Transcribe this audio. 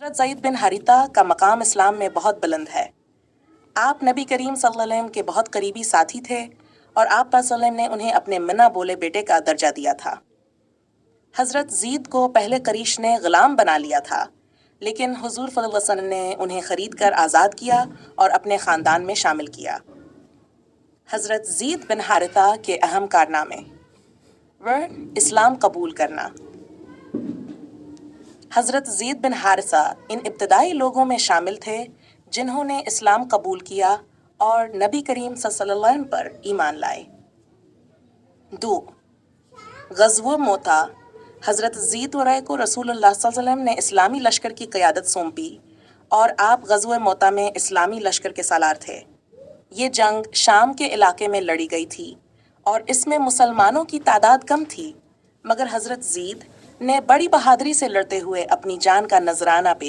हज़रत ज़ैद बिन हारिता का मकाम इस्लाम में बहुत बुलंद है। आप नबी करीम सल्लल्लाहु अलैहि वसल्लम के बहुत करीबी साथी थे और आप सल्लल्लाहु अलैहि वसल्लम ने उन्हें अपने मना बोले बेटे का दर्जा दिया था। हज़रत ज़ीद को पहले करीश ने ग़ुलाम बना लिया था, लेकिन हुज़ूर सल्लल्लाहु अलैहि वसल्लम ने उन्हें ख़रीद कर आज़ाद किया और अपने ख़ानदान में शामिल किया। हज़रत ज़ीद बिन हारिता के अहम कारनामे: वह इस्लाम कबूल करना। हज़रत ज़ीद बिन हारिसा इन इब्तदाई लोगों में शामिल थे जिन्होंने इस्लाम कबूल किया और नबी करीम सल्लल्लाहु अलैहि वसल्लम पर ईमान लाए। 2. ग़ज़व मोता। हज़रत ज़ीद को रसूलुल्लाह सल्लल्लाहु अलैहि वसल्लम ने इस्लामी लश्कर की क़यादत सौंपी और आप ग़ज़व मोता में इस्लामी लश्कर के सालार थे। ये जंग शाम के इलाके में लड़ी गई थी और इसमें मुसलमानों की तादाद कम थी, मगर हज़रत ज़ीद ने बड़ी बहादुरी से लड़ते हुए अपनी जान का नजराना पेश